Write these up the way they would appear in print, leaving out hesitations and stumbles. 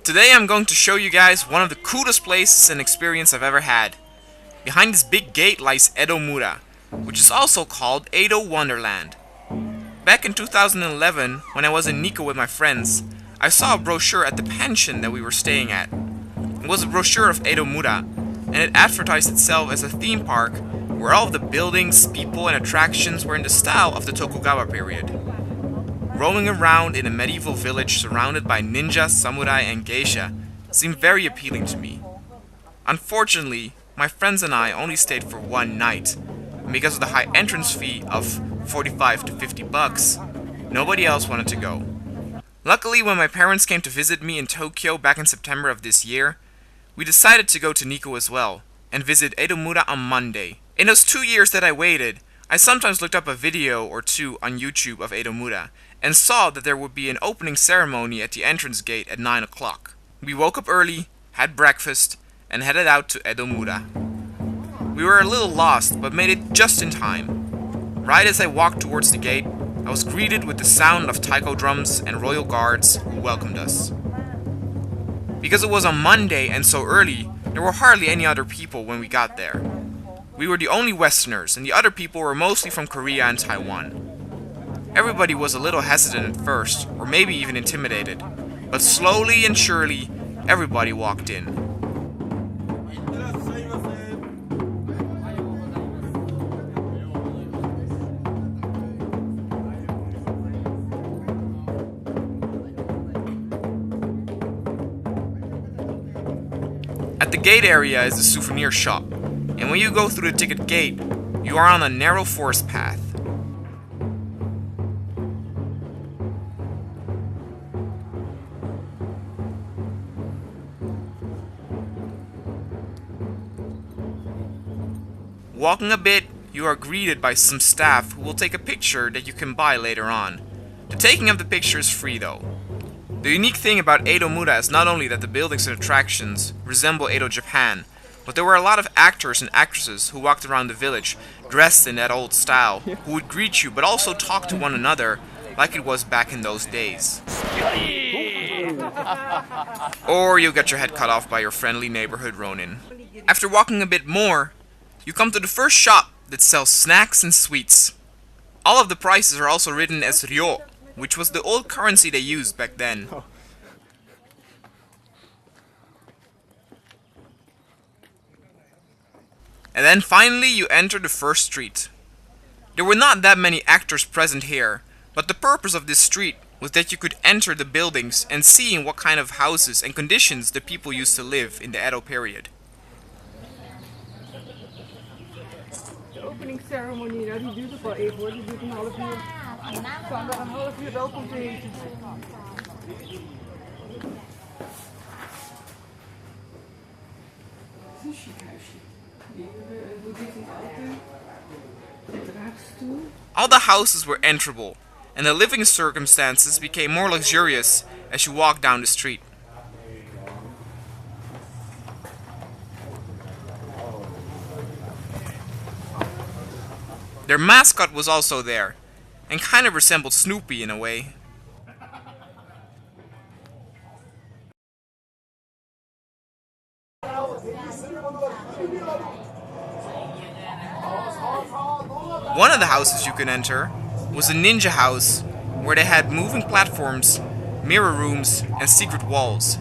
Today I'm going to show you guys one of the coolest places and experience I've ever had. Behind this big gate lies Edo Mura, which is also called Edo Wonderland. Back in 2011, when I was in Nikko with my friends, I saw a brochure at the pension that we were staying at. It was a brochure of Edo Mura, and it advertised itself as a theme park where all of the buildings, people, and attractions were in the style of the Tokugawa period. Roaming around in a medieval village surrounded by ninja, samurai, and geisha seemed very appealing to me. Unfortunately, my friends and I only stayed for one night, and because of the high entrance fee of 45 to 50 bucks, nobody else wanted to go. Luckily, when my parents came to visit me in Tokyo back in September of this year, we decided to go to Nikko as well, and visit Edo Mura on Monday. In those 2 years that I waited, I sometimes looked up a video or two on YouTube of Edo Mura, and saw that there would be an opening ceremony at the entrance gate at 9 o'clock. We woke up early, had breakfast, and headed out to Edo Mura. We were a little lost, but made it just in time. Right as I walked towards the gate, I was greeted with the sound of taiko drums and royal guards who welcomed us. Because it was on Monday and so early, there were hardly any other people when we got there. We were the only Westerners, and the other people were mostly from Korea and Taiwan. Everybody was a little hesitant at first, or maybe even intimidated, but slowly and surely, everybody walked in. At the gate area is the souvenir shop, and when you go through the ticket gate, you are on a narrow forest path. Walking a bit, you are greeted by some staff who will take a picture that you can buy later on. The taking of the picture is free though. The unique thing about Edo Mura is not only that the buildings and attractions resemble Edo Japan, but there were a lot of actors and actresses who walked around the village dressed in that old style, who would greet you but also talk to one another like it was back in those days. Or you'll get your head cut off by your friendly neighborhood Ronin. After walking a bit more, you come to the first shop that sells snacks and sweets. All of the prices are also written as ryo, which was the old currency they used back then. And then finally you enter the first street. There were not that many actors present here, but the purpose of this street was that you could enter the buildings and see in what kind of houses and conditions the people used to live in the Edo period. De openingsceremonie, nou, die duurt ook wel even hoor, die duurt een half uur. Kan daar een half uur welkom te heten. Het is een chic huisje. Hoe dit in de draagstoel. All the houses were enterable, and the living circumstances became more luxurious as you walked down the street. Their mascot was also there, and kind of resembled Snoopy in a way. One of the houses you could enter was a ninja house, where they had moving platforms, mirror rooms, and secret walls.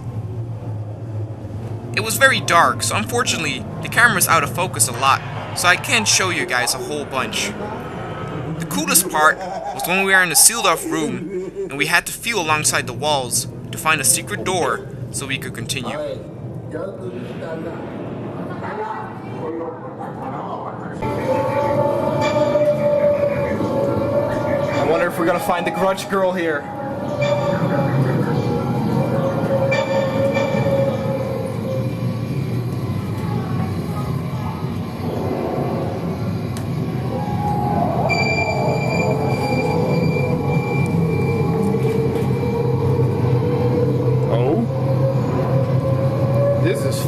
It was very dark, so unfortunately the camera's out of focus a lot, so I can't show you guys a whole bunch. The coolest part was when we were in a sealed off room and we had to feel alongside the walls to find a secret door so we could continue. I wonder if we're gonna find the grudge girl here.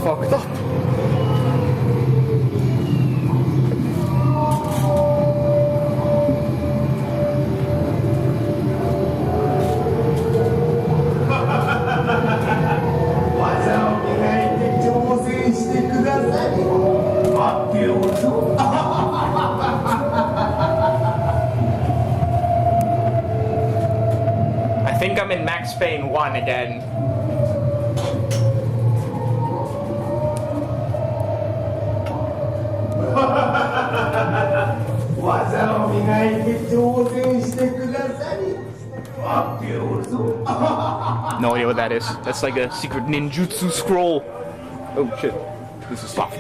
Fucked up. I'm in Max Payne 1 again. No idea what that is. That's like a secret ninjutsu scroll. Oh shit. This is soft.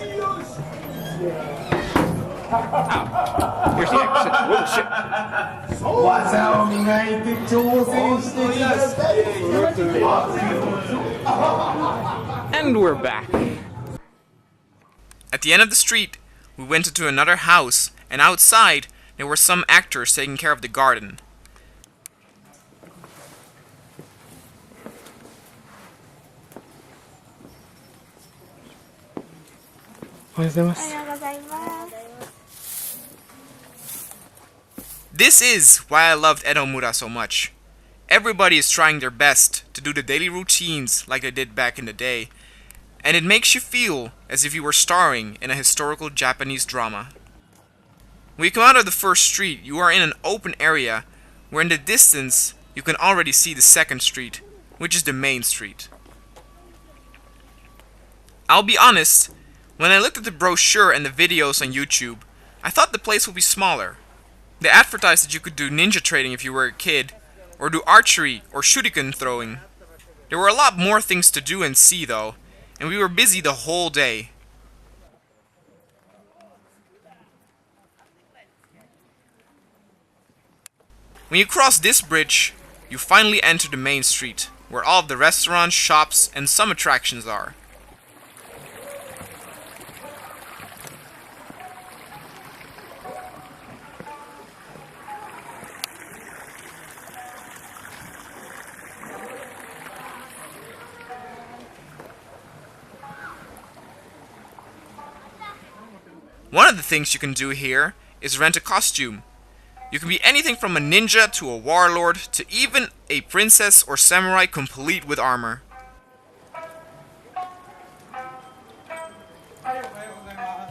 Ow. Here's the exit. Whoa, shit. And we're back. At the end of the street, we went into another house, and outside, there were some actors taking care of the garden. This is why I loved Edo Wonderland so much. Everybody is trying their best to do the daily routines like they did back in the day, and it makes you feel as if you were starring in a historical Japanese drama. When you come out of the first street, you are in an open area where in the distance you can already see the second street, which is the main street. I'll be honest, when I looked at the brochure and the videos on YouTube, I thought the place would be smaller. They advertised that you could do ninja trading if you were a kid, or do archery or shuriken throwing. There were a lot more things to do and see though, and we were busy the whole day. When you cross this bridge, you finally enter the main street, where all of the restaurants, shops, and some attractions are. One of the things you can do here is rent a costume. You can be anything from a ninja to a warlord to even a princess or samurai complete with armor.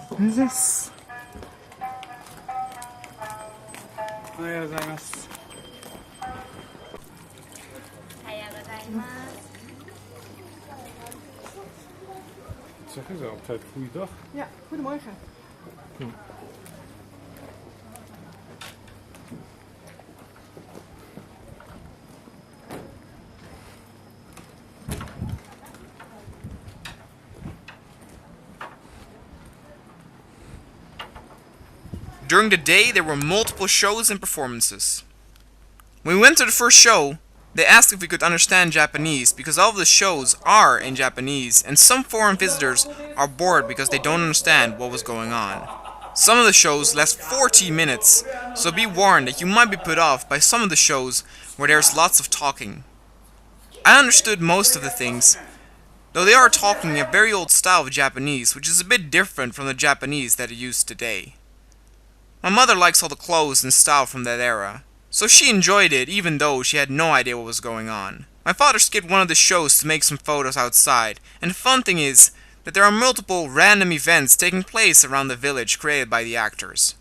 What is this? Zeggen ze altijd goeiedag? Ja, goedemorgen. During the day, there were multiple shows and performances. When we went to the first show, they asked if we could understand Japanese because all of the shows are in Japanese and some foreign visitors are bored because they don't understand what was going on. Some of the shows last 40 minutes, so be warned that you might be put off by some of the shows where there's lots of talking. I understood most of the things, though they are talking a very old style of Japanese, which is a bit different from the Japanese that are used today. My mother likes all the clothes and style from that era, so she enjoyed it even though she had no idea what was going on. My father skipped one of the shows to make some photos outside, and the fun thing is that there are multiple random events taking place around the village created by the actors.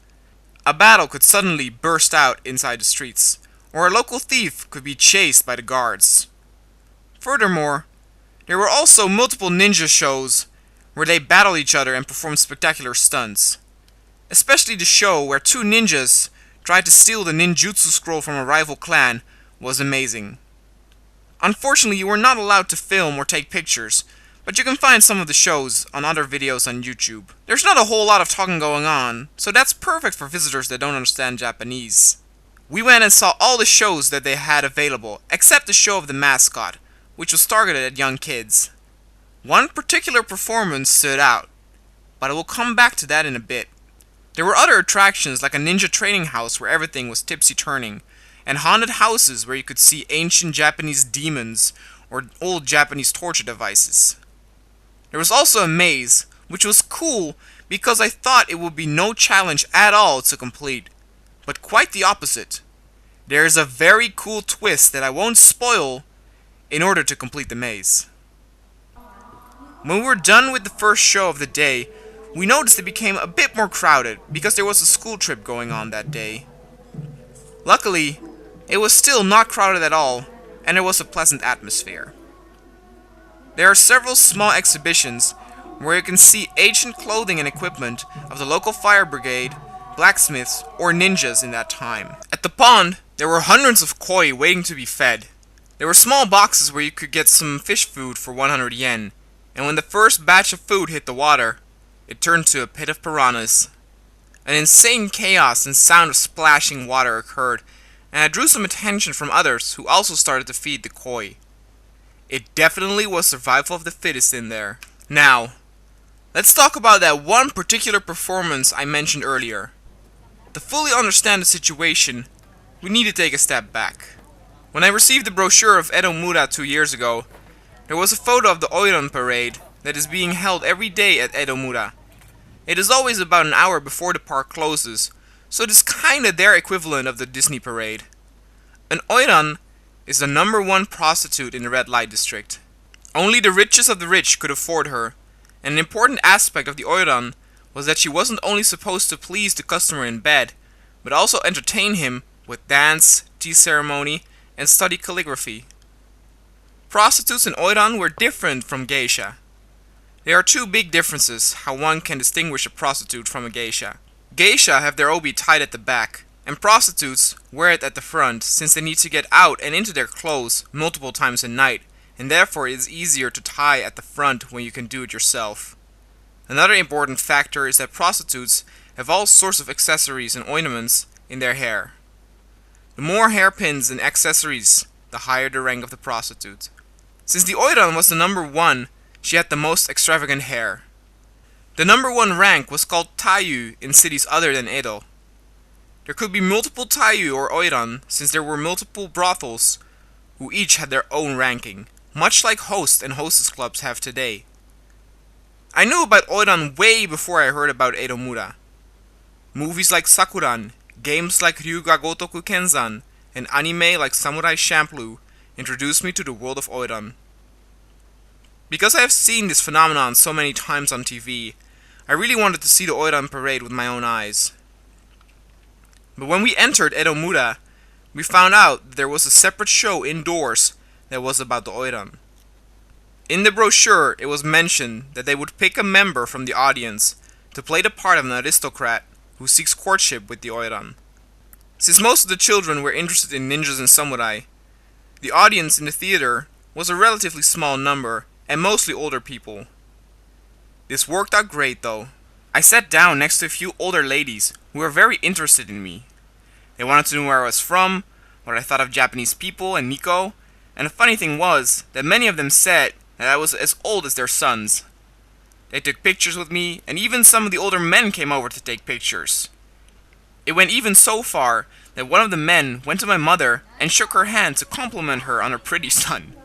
A battle could suddenly burst out inside the streets, or a local thief could be chased by the guards. Furthermore, there were also multiple ninja shows where they battled each other and performed spectacular stunts. Especially the show where two ninjas tried to steal the ninjutsu scroll from a rival clan was amazing. Unfortunately, you were not allowed to film or take pictures, but you can find some of the shows on other videos on YouTube. There's not a whole lot of talking going on, so that's perfect for visitors that don't understand Japanese. We went and saw all the shows that they had available, except the show of the mascot, which was targeted at young kids. One particular performance stood out, but I will come back to that in a bit. There were other attractions like a ninja training house where everything was tipsy-turning, and haunted houses where you could see ancient Japanese demons or old Japanese torture devices. There was also a maze, which was cool because I thought it would be no challenge at all to complete, but quite the opposite. There is a very cool twist that I won't spoil in order to complete the maze. When we were done with the first show of the day, we noticed it became a bit more crowded because there was a school trip going on that day. Luckily, it was still not crowded at all, and there was a pleasant atmosphere. There are several small exhibitions where you can see ancient clothing and equipment of the local fire brigade, blacksmiths, or ninjas in that time. At the pond, there were hundreds of koi waiting to be fed. There were small boxes where you could get some fish food for 100 yen, and when the first batch of food hit the water, it turned to a pit of piranhas. An insane chaos and sound of splashing water occurred, and I drew some attention from others who also started to feed the koi. It definitely was survival of the fittest in there. Now, let's talk about that one particular performance I mentioned earlier. To fully understand the situation, we need to take a step back. When I received the brochure of Edo Mura 2 years ago, there was a photo of the Oiran parade that is being held every day at Edo Mura. It is always about an hour before the park closes, so it is kinda their equivalent of the Disney parade. An Oiran is the #1 prostitute in the red light district. Only the richest of the rich could afford her, and an important aspect of the Oiran was that she wasn't only supposed to please the customer in bed, but also entertain him with dance, tea ceremony, and study calligraphy. Prostitutes in Oiran were different from geisha. There are two big differences how one can distinguish a prostitute from a geisha. Geisha have their obi tied at the back, and prostitutes wear it at the front since they need to get out and into their clothes multiple times a night, and therefore it is easier to tie at the front when you can do it yourself. Another important factor is that prostitutes have all sorts of accessories and ornaments in their hair. The more hairpins and accessories, the higher the rank of the prostitute. Since the Oiran was the #1, she had the most extravagant hair. The #1 rank was called Taiyu in cities other than Edo. There could be multiple Taiyu or Oiran since there were multiple brothels who each had their own ranking, much like host and hostess clubs have today. I knew about Oiran way before I heard about Edo Mura. Movies like Sakuran, games like Ryuga Gotoku Kenzan, and anime like Samurai Champloo introduced me to the world of Oiran. Because I have seen this phenomenon so many times on TV, I really wanted to see the Oiran parade with my own eyes. But when we entered Edo Mura, we found out that there was a separate show indoors that was about the Oiran. In the brochure, it was mentioned that they would pick a member from the audience to play the part of an aristocrat who seeks courtship with the Oiran. Since most of the children were interested in ninjas and samurai, the audience in the theater was a relatively small number and mostly older people. This worked out great though. I sat down next to a few older ladies who were very interested in me. They wanted to know where I was from, what I thought of Japanese people and Nico, and the funny thing was that many of them said that I was as old as their sons. They took pictures with me, and even some of the older men came over to take pictures. It went even so far that one of the men went to my mother and shook her hand to compliment her on her pretty son.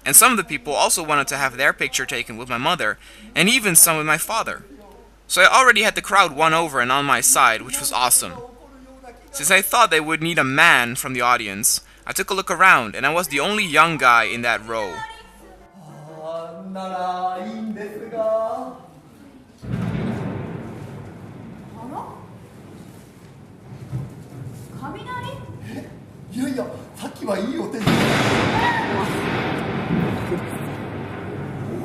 And some of the people also wanted to have their picture taken with my mother, and even some with my father. So I already had the crowd won over and on my side, which was awesome. Since I thought they would need a man from the audience, I took a look around, and I was the only young guy in that row. ならいいんですが。あら？雷？いやいや、さっきはいいお天気。お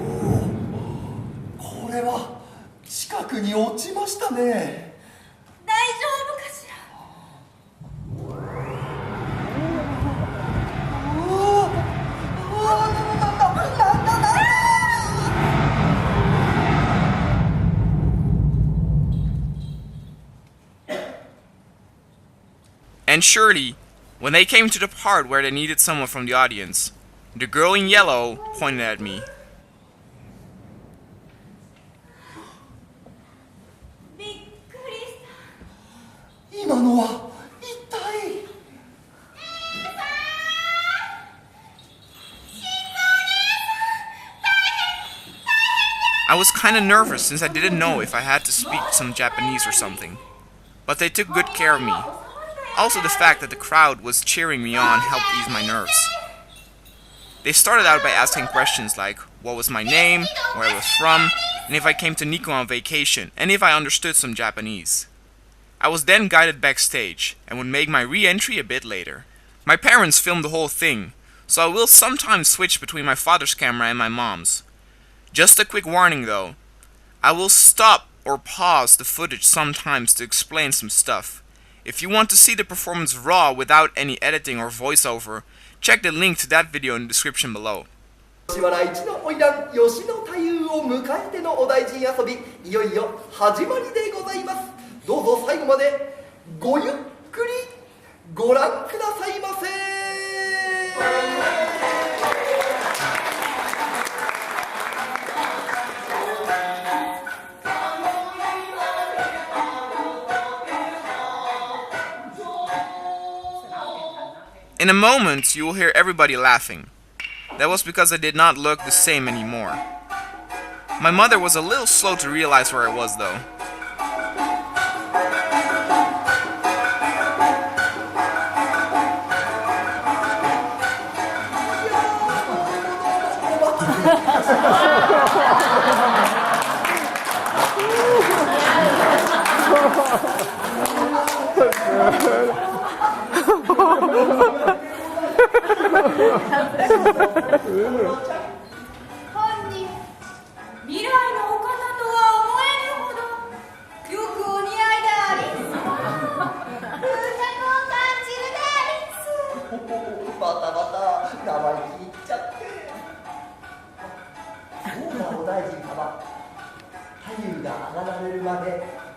お、これは近くに落ちましたね。大丈夫かしら？And surely, when they came to the part where they needed someone from the audience, the girl in yellow pointed at me. びっくりした。今のは一体。I was kinda nervous since I didn't know if I had to speak some Japanese or something. But they took good care of me. Also, the fact that the crowd was cheering me on helped ease my nerves. They started out by asking questions like what was my name, where I was from, and if I came to Nikko on vacation, and if I understood some Japanese. I was then guided backstage, and would make my re-entry a bit later. My parents filmed the whole thing, so I will sometimes switch between my father's camera and my mom's. Just a quick warning though, I will stop or pause the footage sometimes to explain some stuff. If you want to see the performance raw without any editing or voiceover, check the link to that video in the description below. 吉原一の花魁吉野太夫を迎えてのお大臣遊び、いよいよ始まりでございます。どうぞ最後までごゆっくりご覧くださいませ。In a moment, you will hear everybody laughing. That was because I did not look the same anymore. My mother was a little slow to realize where I was though.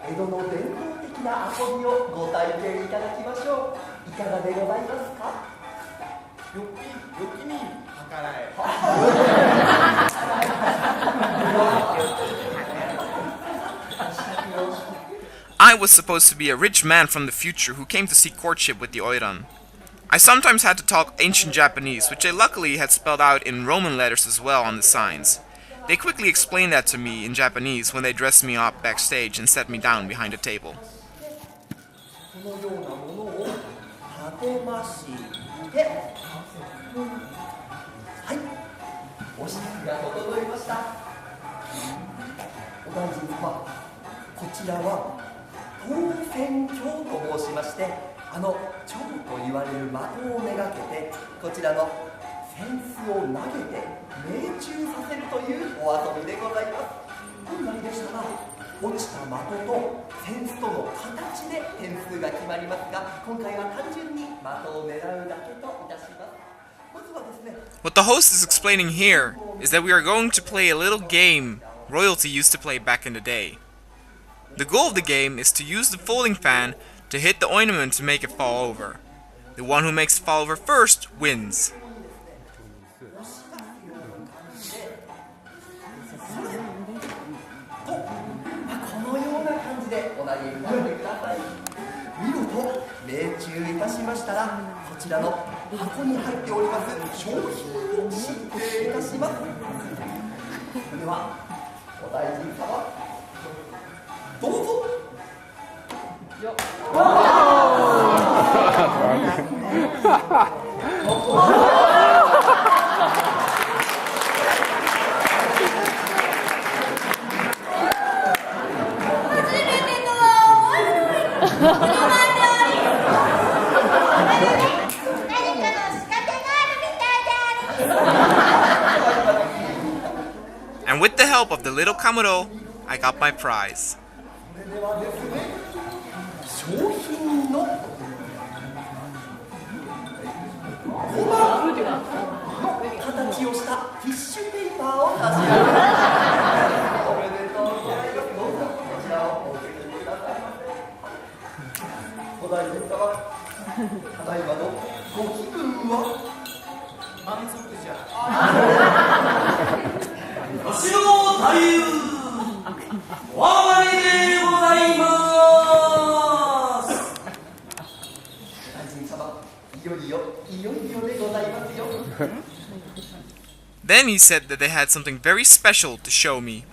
Edo の伝統的な遊びをご体験いただきましょう。いかがでございますか？よきに計らえ。I was supposed to be a rich man from the future who came to seek courtship with the Oiran. I sometimes had to talk ancient Japanese, which I luckily had spelled out in Roman letters as well on the signs. They quickly explained that to me in Japanese when they dressed me up backstage and set me down behind a table. What the host is explaining here is that we are going to play a little game royalty used to play back in the day. The goal of the game is to use the folding fan to hit the ornament to make it fall over. The one who makes it fall over first wins. And with the help of the little K0noa, I got my prize. Then he said that they had something very special to show me.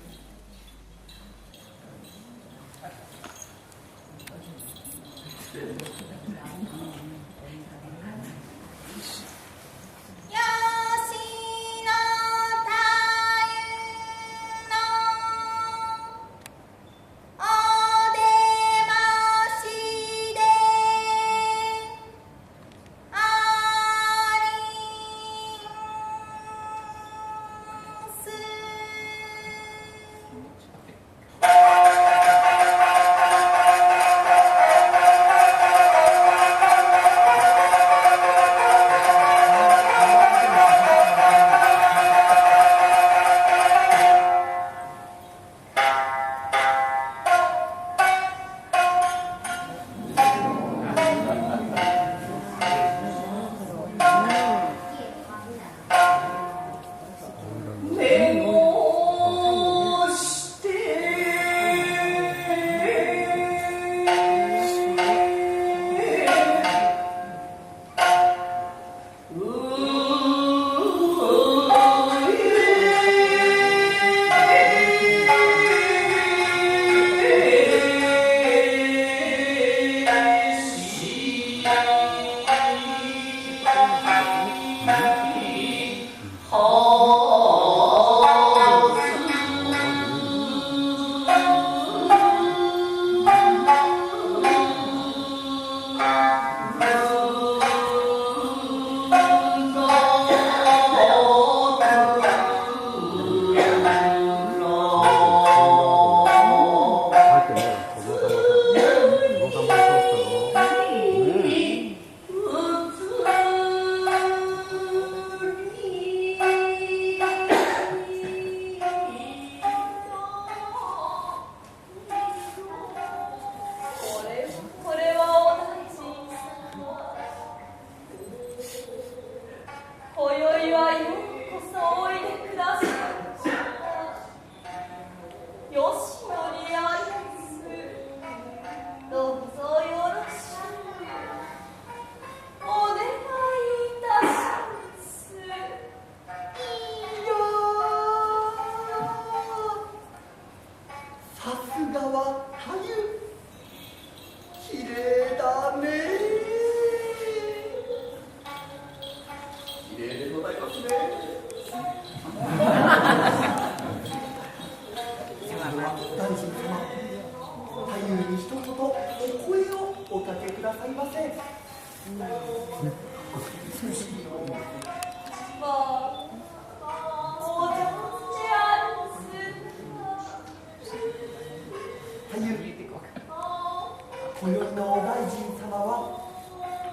今宵のお大臣様は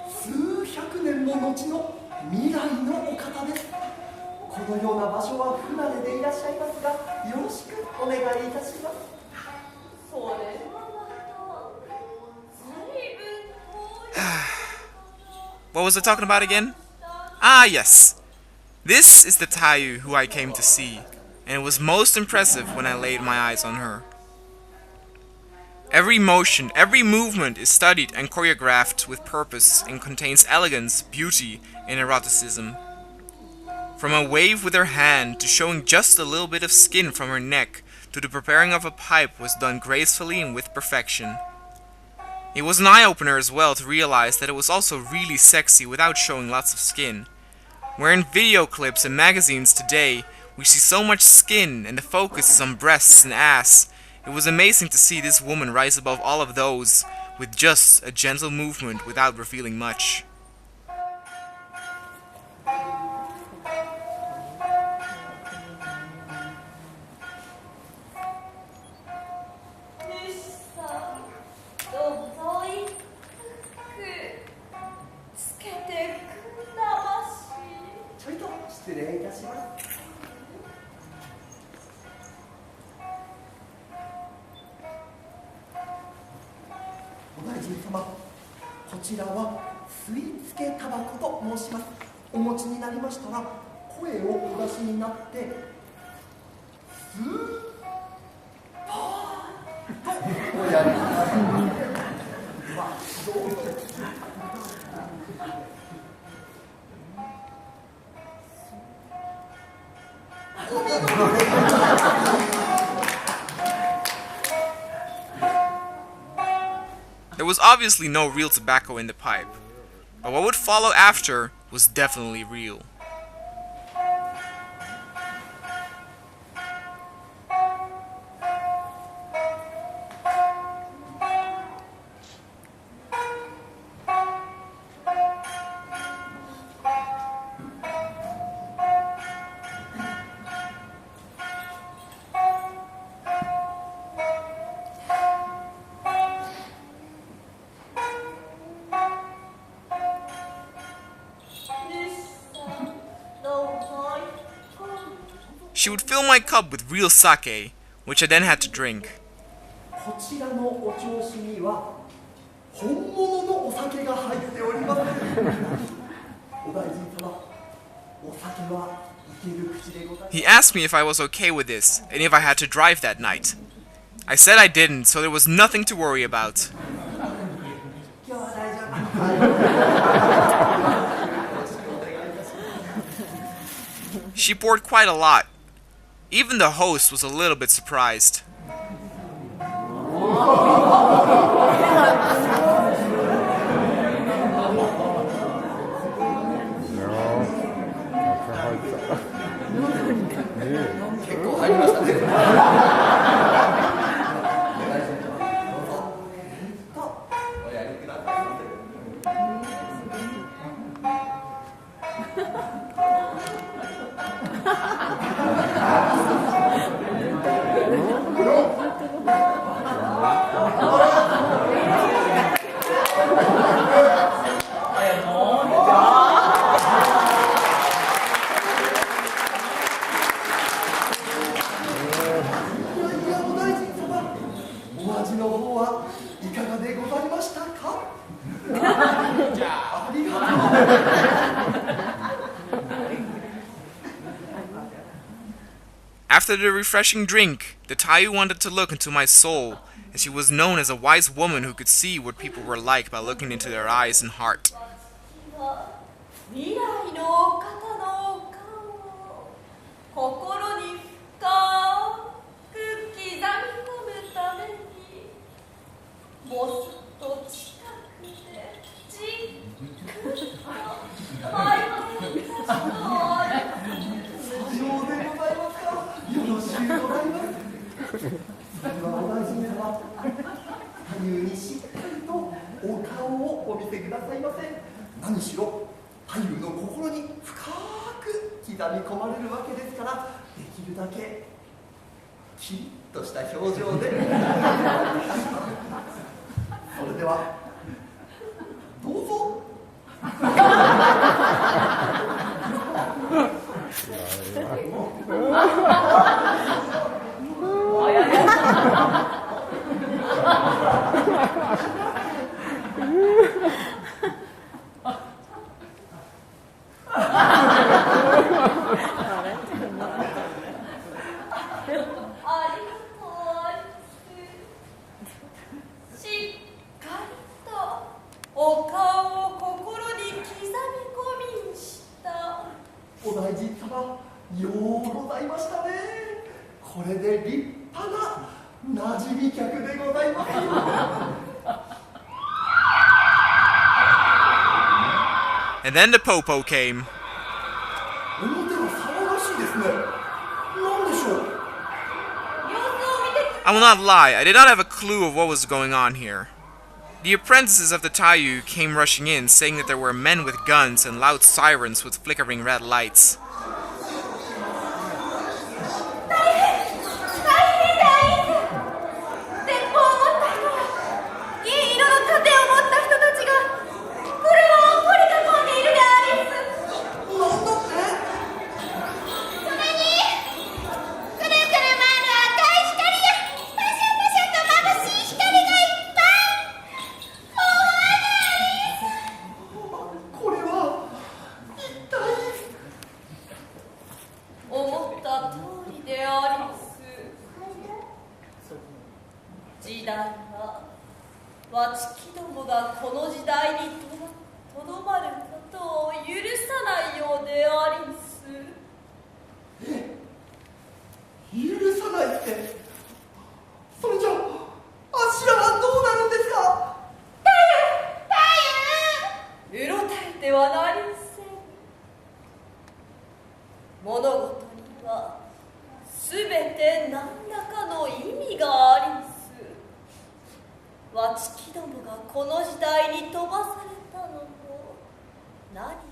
数百年も後の未来のお方です。このような場所は不慣れでいらっしゃいますが、よろしくお願いいたします。それはまた随分遠い。 What was I talking about again? Ah, yes. This is the Taiyu who I came to see, and it was most impressive when I laid my eyes on her. Every motion, every movement is studied and choreographed with purpose and contains elegance, beauty, and eroticism. From a wave with her hand to showing just a little bit of skin from her neck to the preparing of a pipe was done gracefully and with perfection. It was an eye-opener as well to realize that it was also really sexy without showing lots of skin. Where in video clips and magazines today, we see so much skin and the focus is on breasts and ass, it was amazing to see this woman rise above all of those with just a gentle movement without revealing much. There was obviously no real tobacco in the pipe, but what would follow after was definitely real. She would fill my cup with real sake, which I then had to drink. He asked me if I was okay with this, and if I had to drive that night. I said I didn't, so there was nothing to worry about. She poured quite a lot. Even the host was a little bit surprised. After the refreshing drink, the Taiyu wanted to look into my soul, as she was known as a wise woman who could see what people were like by looking into their eyes and heart. 未来の方の顔を心に深く刻み込むためにもっと近くでじっくりと拝見いたします。さようでございますか。よろしゅうございます。それはお大臣様、太夫にしっかりとお顔をお見せくださいませ。何しろ太夫の心に深く刻み込まれるわけですから、できるだけキリッとした表情でそれではどうぞ。お顔を心に刻み込みんした。お大臣様、ようございましたね。これで立派な馴染み客でございますよ。And then the popo came. 表は騒がしいですね。何でしょう。 I will not lie, I did not have a clue of what was going on here. The apprentices of the Taiyu came rushing in, saying that there were men with guns and loud sirens with flickering red lights.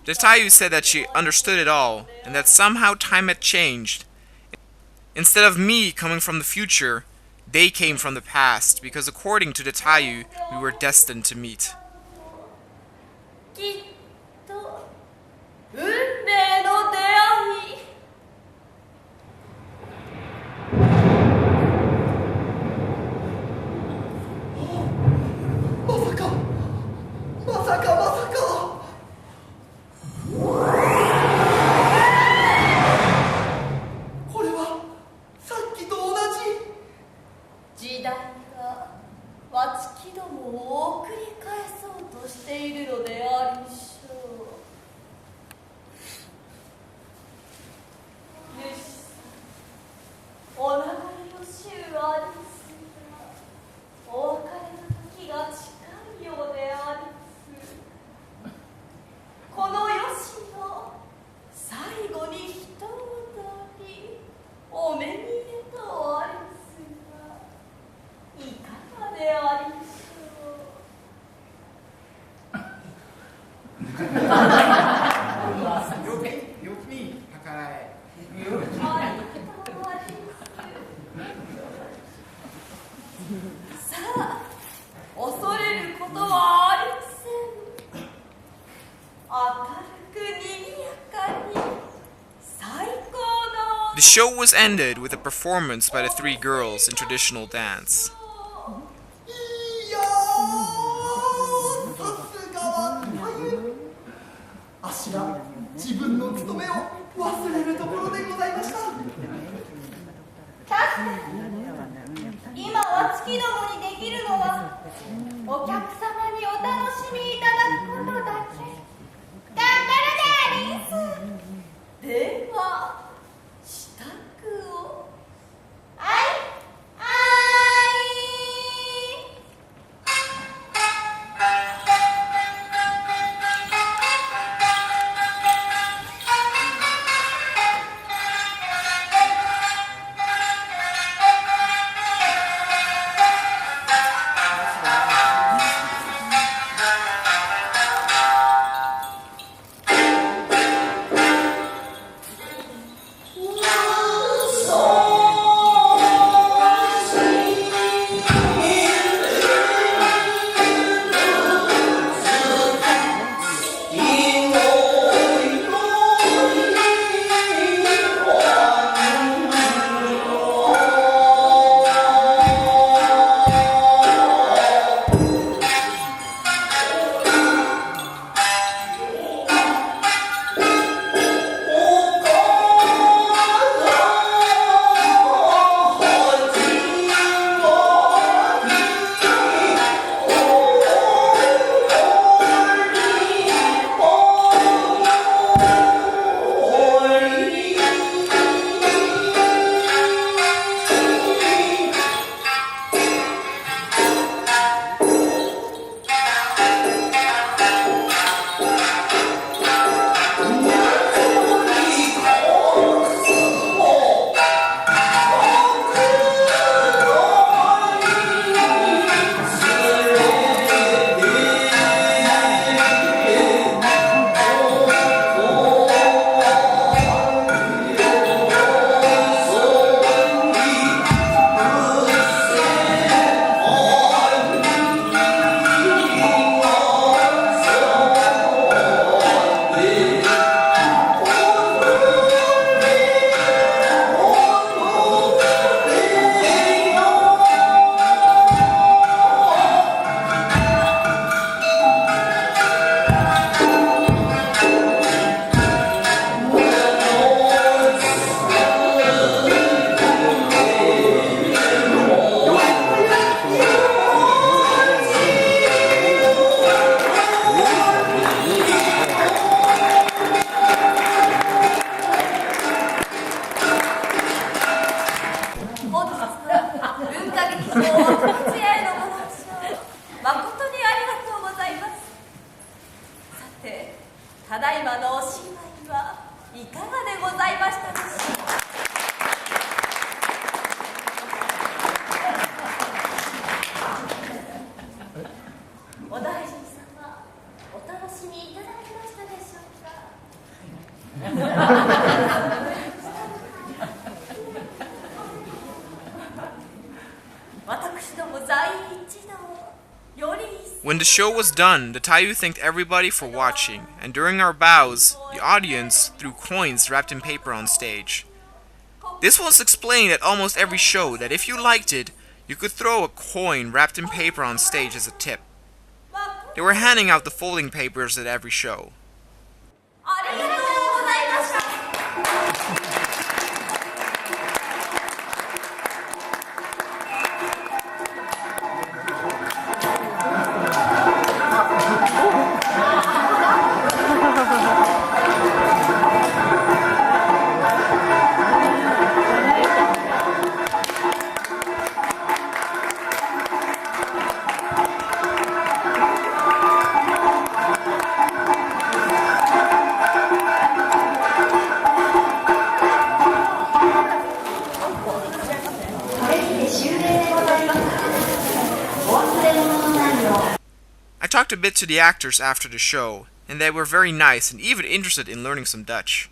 The Taiyu said that she understood it all, and that somehow time had changed. Instead of me coming from the future, they came from the past, because according to the Taiyu, we were destined to meet. The show was ended with a performance by the three girls in traditional dance. いやー、さすがは太夫。あしら自分の務めを忘れるところでございました。今は月どもにできるのはお客様にお楽しみいただくことだけ。頑張るでありんす。では支度を。はいはい。ただいまのお芝居はいかがでございましたでしょうか。お大臣様、お楽しみいただけましたでしょうか。私ども在位一同より一層 When the show was done, the Taiyu thanked everybody for watching, and during our bows, the audience threw coins wrapped in paper on stage. This was explained at almost every show that if you liked it, you could throw a coin wrapped in paper on stage as a tip. They were handing out the folding papers at every show. ありがとうございました。I talked a bit to the actors after the show, and they were very nice and even interested in learning some Dutch.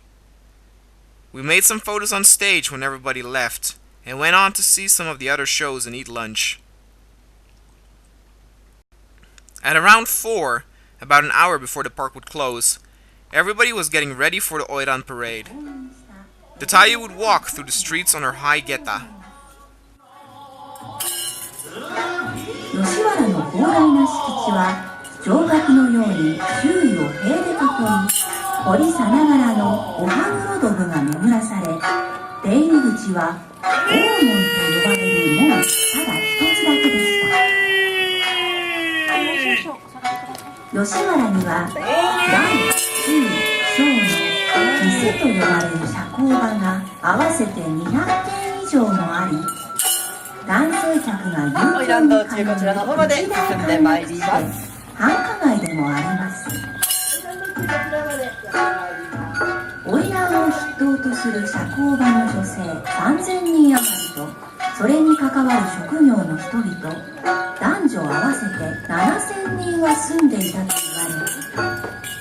We made some photos on stage when everybody left, and went on to see some of the other shows and eat lunch. At around 4, about an hour before the park would close. Everybody was getting ready for the Oiran parade. The Taiyu would walk through the streets on her high geta. 吉原の広大な敷地は城郭のように周囲を塀で囲み、堀さながらのお歯黒土偶が巡らされ、出入り口は大門と呼ばれる門ただ一つだけでした。吉原には大中小の店と呼ばれる社交場が合わせて200軒以上もあり、男性客が遊興に通う一大観光地で繁華街でもあります。花魁を筆頭とする社交場の女性3000人余りと、それに関わる職業の人々、男女合わせて7000人は住んでいたと言われ、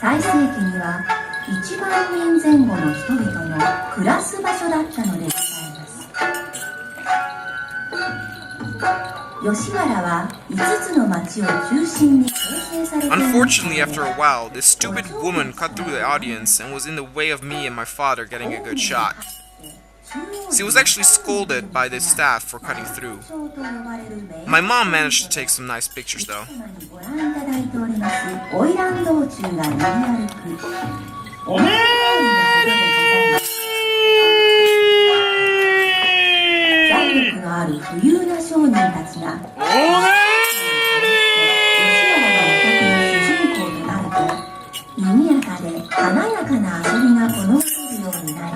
最盛期には1万人前後の人々の暮らす場所だったのでございます。吉原は5つの町を中心に形成されています。 Unfortunately, after a while, this stupid woman cut through the audience and was in the way of me and my father getting a good shot. She was actually scolded by the staff for cutting through. My mom managed to take some nice pictures though. ご覧いただいております花魁道中が練り歩くおめ財力のある富裕な商人たちが吉原のお客の主人公となると、賑やかで華やかな遊びが好まれるようになり、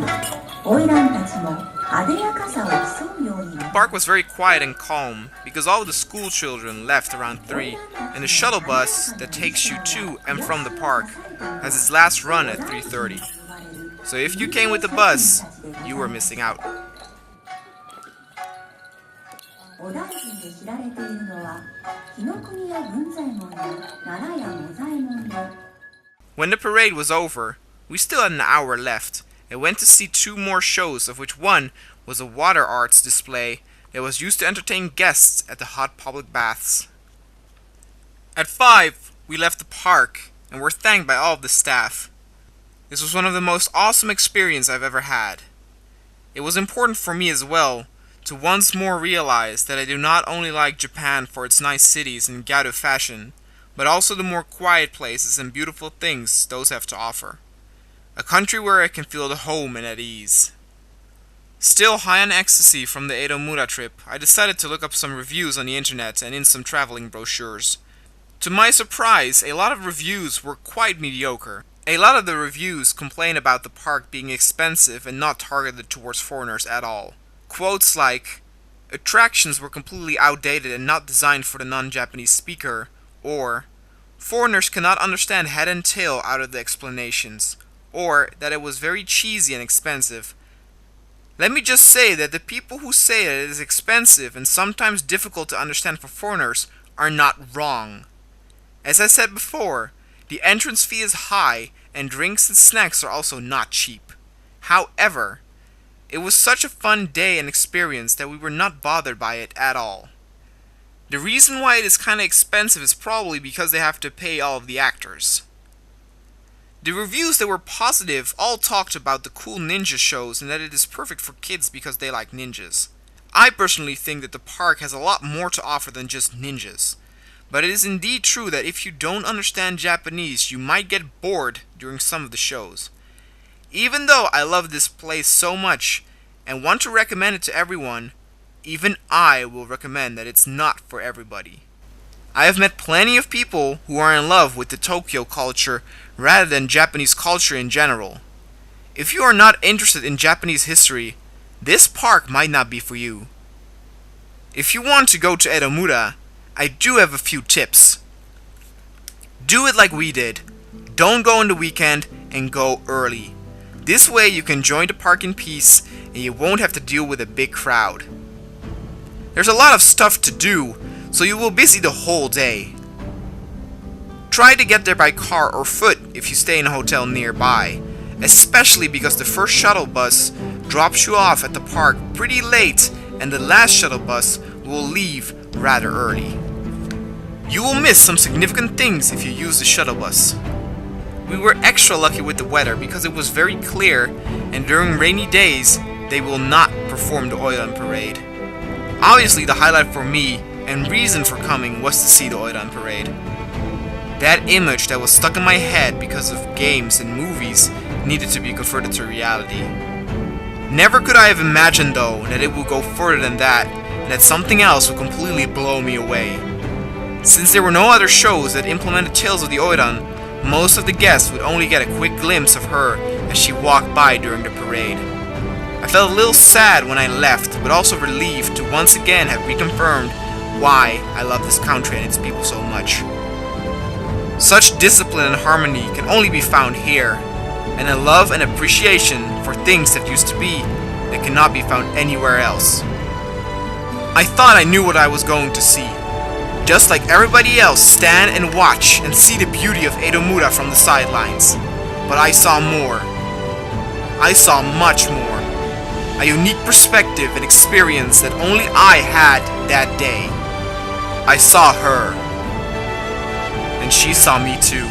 花魁たちもあでやかさを競うようになり、 The park was very quiet and calm because all of the school children left around 3, and the shuttle bus that takes you to and from the park has its last run at 3:30. So if you came with the bus, you were missing out. お大臣で知られているのは紀ノ国屋文左衛門や奈良屋茂左衛門で、 When the parade was over, we still had an hour left and went to see 2 more shows, of which one was a water arts display that was used to entertain guests at the hot public baths. At 5, we left the park and were thanked by all of the staff. This was one of the most awesome experiences I've ever had. It was important for me as well to once more realize that I do not only like Japan for its nice cities and ghetto fashion, but also the more quiet places and beautiful things those have to offer. A country where I can feel at home and at ease. Still high on ecstasy from the Edo Mura trip, I decided to look up some reviews on the internet and in some traveling brochures. To my surprise, a lot of reviews were quite mediocre. A lot of the reviews complain about the park being expensive and not targeted towards foreigners at all. Quotes like, "Attractions were completely outdated and not designed for the non-Japanese speaker," or, "Foreigners cannot understand head and tail out of the explanations," or that it was very cheesy and expensive. Let me just say that the people who say that it is expensive and sometimes difficult to understand for foreigners are not wrong. As I said before, the entrance fee is high and drinks and snacks are also not cheap. However, it was such a fun day and experience that we were not bothered by it at all. The reason why it is kinda expensive is probably because they have to pay all of the actors. The reviews that were positive all talked about the cool ninja shows and that it is perfect for kids because they like ninjas. I personally think that the park has a lot more to offer than just ninjas. But it is indeed true that if you don't understand Japanese, you might get bored during some of the shows. Even though I love this place so much and want to recommend it to everyone, even I will recommend that it's not for everybody. I have met plenty of people who are in love with the Tokyo culture rather than Japanese culture in general. If you are not interested in Japanese history, this park might not be for you. If you want to go to Edo Mura, I do have a few tips. Do it like we did. Don't go on the weekend and go early. This way you can join the park in peace and you won't have to deal with a big crowd. There's a lot of stuff to do, so you will be busy the whole day. Try to get there by car or foot if you stay in a hotel nearby, especially because the first shuttle bus drops you off at the park pretty late and the last shuttle bus will leave rather early. You will miss some significant things if you use the shuttle bus. We were extra lucky with the weather because it was very clear, and during rainy days, they will not perform the Oiran parade. Obviously, the highlight for me and reason for coming was to see the Oiran parade. That image that was stuck in my head because of games and movies needed to be converted to reality. Never could I have imagined though that it would go further than that, and that something else would completely blow me away. Since there were no other shows that implemented Tales of the Oiran, most of the guests would only get a quick glimpse of her as she walked by during the parade. I felt a little sad when I left, but also relieved to once again have reconfirmed why I love this country and its people so much. Such discipline and harmony can only be found here, and a love and appreciation for things that used to be that cannot be found anywhere else. I thought I knew what I was going to see. Just like everybody else, stand and watch and see the beauty of Edo Wonderland from the sidelines. But I saw more. I saw much more. A unique perspective and experience that only I had that day. I saw her. And she saw me too.